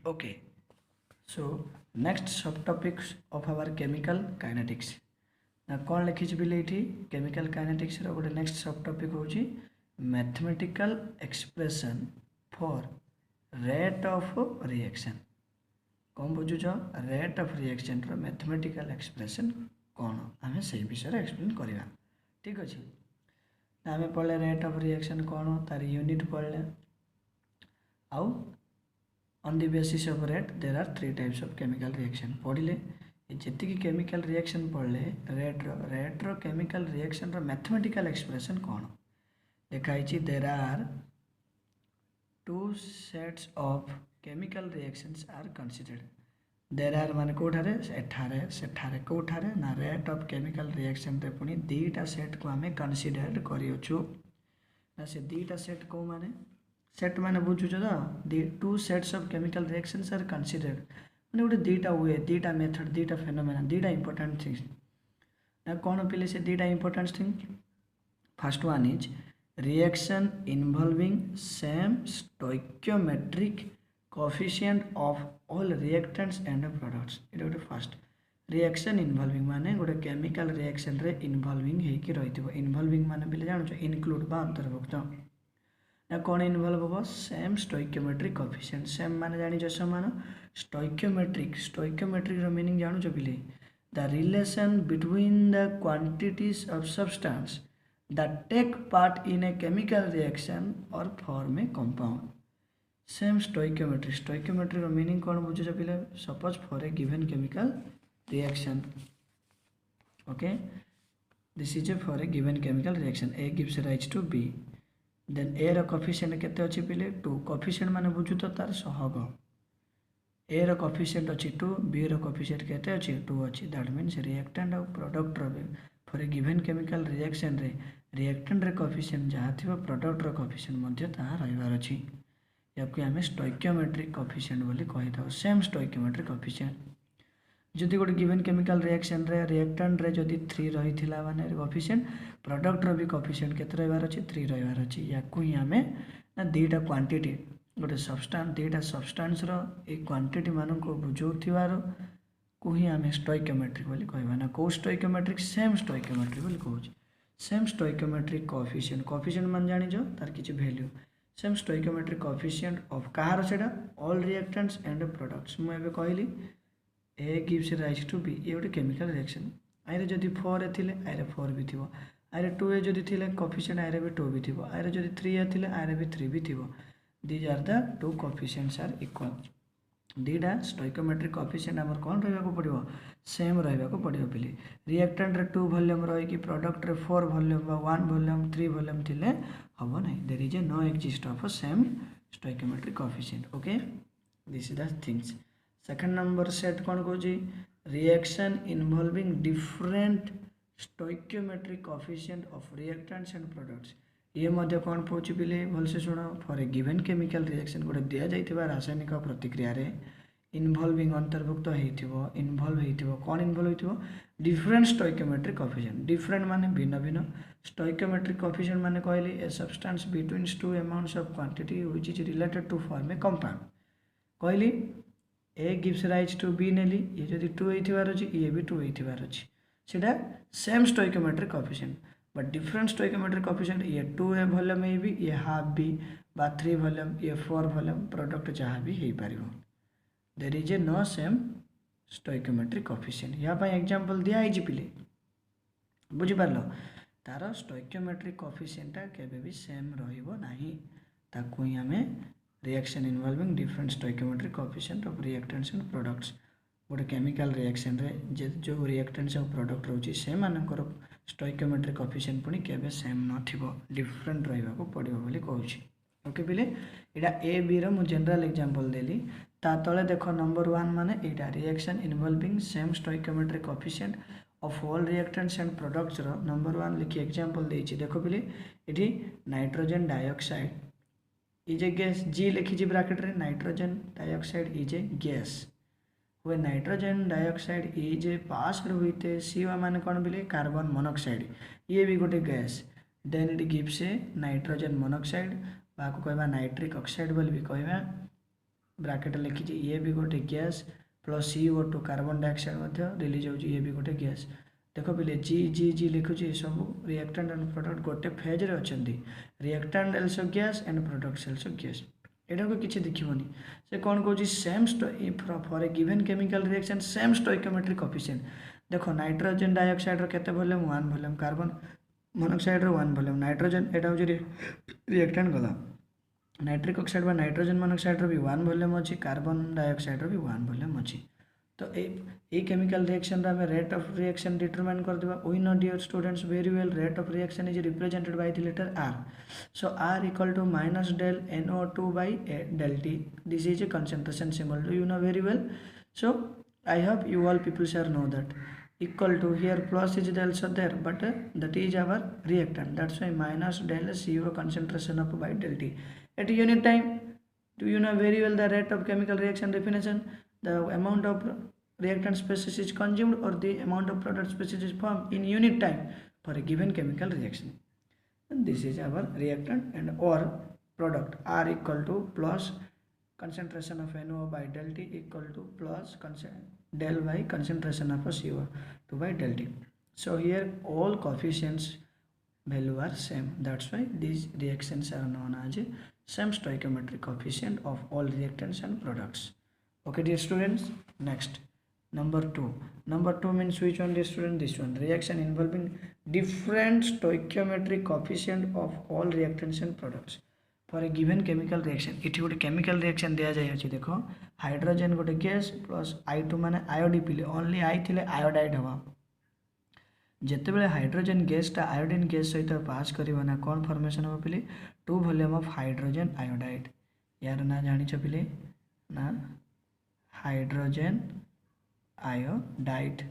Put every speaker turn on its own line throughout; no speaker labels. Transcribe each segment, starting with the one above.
Okay, so next subtopics of our chemical kinetics. ना कौन लिखी ये केमिकल काइनेटिक्स रो गोटे नेक्स्ट सब टॉपिक होची mathematical expression for rate of reaction. कौन बुझुछ रेट ऑफ रिएक्शन रो मैथमेटिकल एक्सप्रेशन कौन आमे से विषय एक्सप्लेन करवा। ठीक अच्छे आमे पढ़ले रेट ऑफ रिएक्शन कौन तार यूनिट पढ़ले आउ on the basis of rate there are three types of chemical reaction पढ़ले जी केमिकल रिएक्शन पढ़ले रेट रो केमिकल रिएक्शन रो मैथमेटिकल एक्सप्रेशन कौन लिखाई there are two sets of chemical reactions are considered there are मान कौटारे सेठारे कौटारे ना रेट ऑफ केमिकल रिएक्शन रे पुनी दीटा सेट को आमे कंसीडर करियोछु ना से दीटा सेट को माने सेट माने बुझुछ तो the two sets of chemical reactions are considered माने गोटे दीटा वे दीटा मेथड दीटा फेनोमेना दीटा इंपोर्टेंट थिंग्स ना कौन पिले से दीटा important thing first one is reaction involving same stoichiometric coefficient of all reactants and products it गोटे फर्स्ट रिएक्शन इन्वॉल्विंग माने गोटे केमिकल रिएक्शन रे इन्वॉल्विंग हेकी रहिथिबो इन्वॉल्विंग माने पिले जानुछ इनक्लूड बा अंतर्भुक्त ना कौन इनवॉल्व हम सेम स्टोइकियोमेट्रिक कोएफिशिएंट सेम माने जानी समान स्टोइकियोमेट्रिक रो मीनिंग जानु पिले the relation between the quantities of substance that take part in a chemical reaction और form a compound same stoichiometric रो मीनिंग कौन बुझुछ पिले suppose for a given chemical reaction okay this is a for a given chemical reaction A gives rise to B then A रो coefficient केते अछि पिले 2 coefficient माने बुझु तो तार सहग ए रो कोएफिशिएंट अछि 2 बी रो कोएफिशिएंट केते अछि 2 अछि दैट मींस रिएक्टेंट और प्रोडक्ट रो for a given chemical reaction रे रिएक्टेंट रे कोएफिशिएंट जहा थिबो प्रोडक्ट रो कोएफिशिएंट मध्ये ताहा रहिवार अछि याकि हमें स्टोइकियोमेट्रिक कोएफिशिएंट बोली कहि थाउ सेम स्टोइकियोमेट्रिक कोएफिशिएंट जदि गोटे गिवन केमिकल रिएक्शन रे रिएक्टेंट रे जदि 3 रहिथिला माने कोएफिशिएंट प्रोडक्ट रो भी कोएफिशिएंट केते रहिवार अछि 3 रहिवार अछि याकु ही हमें ना दीटा क्वांटिटी गोटे सब्सटेंस दीटा सब्सटेंस रो ए क्वांटिटी मानन को बुझौथिवार को ही हमें स्टोइकियोमेट्रिक बोली कहबा ना को स्टोइकियोमेट्रिक सेम स्टोइकियोमेट्रिक बोली कहउछि सेम स्टोइकियोमेट्रिक कोएफिशिएंट मान जानि जो तार किछि value same stoichiometric coefficient of कहार सेडा ऑल रिएक्टेंट्स एंड प्रोडक्ट्स मु एबे कहली A gives rise to B ये गोटे केमिकल रिएक्शन आइरे जदि 4 ए थिले आइरे 4 भी थिबो आइरे 2 ए जदि थिले कोएफिशिएंट आइरे भी 2 भी थिबो आइरे जदि 3 ए थिले आइरे भी 3 भी थिबो these are the two coefficients are equal दीटा स्टोइकियोमेट्रिक कोएफिशिएंट हमर कोन रहबा को पड़िबो सेम रहबा को पड़िबो पिले रिएक्टेंट रे 2 वॉल्यूम रही कि प्रोडक्ट रे 4 वॉल्यूम बा 1 वॉल्यूम 3 वॉल्यूम थिले हबो नै there is a no exist of a same stoichiometric coefficient okay this is the things second number set कौन कौन reaction involving different stoichiometric coefficient of reactants and products ये मध्य कौन पहुँची पिले भलसे शुण for a given chemical reaction गोटे दि जाइथिबा रासायनिक प्रतिक्रिया रे इन्वॉल्विंग अंतर्भुक्त होइथिबो इन्वॉल्व होइथिबो कौन इन्वॉल्व होइथिबो डिफरेंट स्टोइकियोमेट्रिक कोएफिशिएंट डिफरेंट माने भिन्न भिन्न स्टोइकियोमेट्रिक कोएफिशिएंट माने कहली a substance between two amounts of quantity which is related to form a compound कहली A gives rise to B नेली ये जदि 2 होइथिबार अछि ये भी 2 होइथिबार अछि सेटा same stoichiometric coefficient but different stoichiometric coefficient ये 2 ए वॉल्यूम ए भी ये हाफ बी बा 3 वॉल्यूम ये 4 वॉल्यूम प्रोडक्ट जहाँ भी हेई पारिबो there is a no same stoichiometric coefficient या पय एग्जांपल दिया आइछि पिले बुझि पारलो तार स्टोइकियोमेट्रिक कोएफिशिएंट केबे भी सेम रहिबो नाही ताकू ही हमें reaction involving different stoichiometric coefficient of reactants and products गोटे केमिकल रिएक्शन रे जो रिएक्टेंट्स और प्रोडक्ट रोची से मानकर स्टोइकियोमेट्रिक कोएफिशिएंट पुनी केबे सेम नथिबो डिफरेंट रहिबा को पड़िबो बोली कहउछि ओके पिले एटा ए बी रो मु जनरल एग्जांपल देली ता तळे देखो नंबर 1 माने एटा reaction involving same stoichiometric coefficient of all reactants and products रो नंबर 1 लिखि एग्जांपल देछि देखो पिले एठी nitrogen dioxide is a gas G लिखी ब्रैकेट रे nitrogen dioxide is a gas when nitrogen dioxide is passed with a CO मान कौन बोले कार्बन मोनोक्साइड ये भी गोटे gas then it gives a nitrogen monoxide बाको कहबा नाइट्रिक ऑक्साइड बोली भी कहबा ब्राकेट लिखी ये भी गोटे gas plus CO2 carbon dioxide release हो ये भी गोटे गैस देख पे जी लिखुची सब रिएक्टेंट एंड प्रोडक्ट गोटे फेज रे अच्छी reactant also gas and products also gas एटा को किसी देखिए से कौन कौन same for a given chemical reaction same stoichiometric coefficient देखो नाइट्रोजन डाइऑक्साइड केते volume 1 volume carbon monoxide 1 volume nitrogen एटा हो रिएक्टेंट गला नाइट्रिक ऑक्साइड बा नाइट्रोजन मोनोक्साइड भी 1 वॉल्यूम अच्छी कार्बन डाइऑक्साइड भी 1 वॉल्यूम अच्छी तो ये केमिकल रिएक्शन रे रेट ऑफ रिएक्शन डिटरमाइन कर देबा we know dear students very well rate of reaction is represented by the letter r so r equal to minus del NO2 by del T this is a concentration symbol do you know very well so I hope you all people shall know that equal to here plus is also there but that is our reactant that's why minus del CO concentration of by del T at unit time do you know very well the rate of chemical reaction definition the amount of reactant species is consumed or the amount of product species is formed in unit time for a given chemical reaction and this is our reactant and or product R equal to plus concentration of NO by del T equal to plus del by concentration of CO2 by del T so here all coefficients value are same that's why these reactions are known as same stoichiometric coefficient of all reactants and products okay dear students next number 2 means which one dear student this one reaction involving different stoichiometric coefficient of all reactants and products for a given chemical reaction इठी गोटे chemical reaction दिया जाय अछि देखो hydrogen गोटे gas plus I2 माने आयोडी पिले only I थिले iodide हवा जेते बेले हाइड्रोजन गैस टा आयोडीन गैस सहित पास करिवो ना कोन फॉर्मेशन हो पिले 2 वॉल्यूम ऑफ हाइड्रोजन आयोडाइड यार ना जानि छ पिले ना हाइड्रोजन आयोडाइड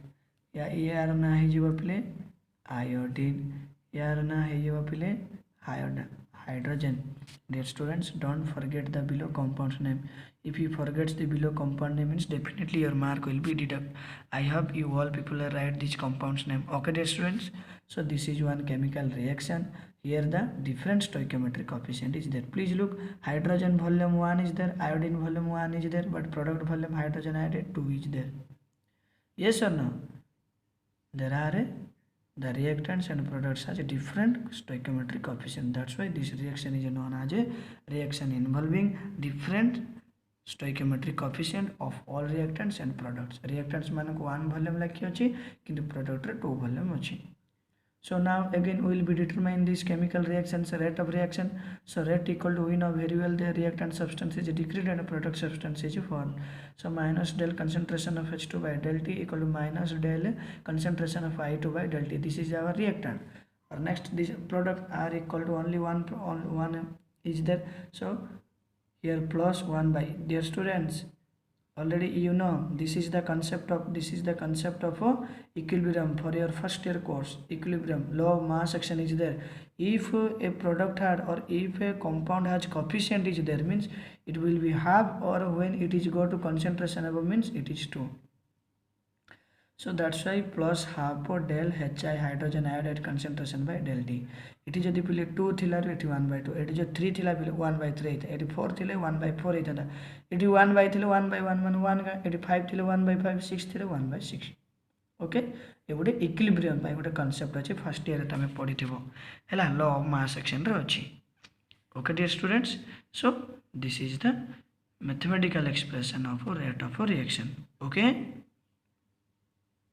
या यार ना है जीव पिले आयोडीन यार ना है जीव पिले hydrogen dear students don't forget the below compounds name if you forget the below compound name means definitely your mark will be deduct I hope you all people are write this compounds name okay dear students so this is one chemical reaction here the different stoichiometric coefficient is there please look hydrogen volume 1 is there iodine volume 1 is there but product volume hydrogen iodide 2 is there yes or no there are the reactants and products has a different stoichiometric coefficient that's why this reaction is known as a reaction involving different stoichiometric coefficient of all reactants and products reactants मानक 1 volume lucky अछि किंतु product रे 2 volume अछि so now again we will be determine this chemical reactions rate of reaction so rate equal to we know very well the reactant substance is decreased and product substance is formed so minus del concentration of H2 by del T equal to minus del concentration of I2 by del T this is our reactant or next this product R equal to only one is there so here plus 1 by dear students already you know this is the concept of equilibrium for your first year course equilibrium law of mass action is there if a product had or if a compound has coefficient is there means it will be half or when it is go to concentration above means it is 2 so that's why plus half for del HI hydrogen iodide concentration by del T इटी जदि पिले 2 थिला eighty 1/2 eighty जो 3 थिला पिले 1/3 एटा eighty 4 थिले 1/4 एटा eighty 1 bye थिले 1/1 मान 1 का एटी 5 थिले 1/5 6 थिले 1/6 ओके ए गोटे इक्विलिब्रियम बाय गोटे कांसेप्ट अछि फर्स्ट ईयर तमे पढिथिबो हैला लॉ ऑफ मास एक्शन रे अछि okay dear students so this is the mathematical expression of a rate of a reaction okay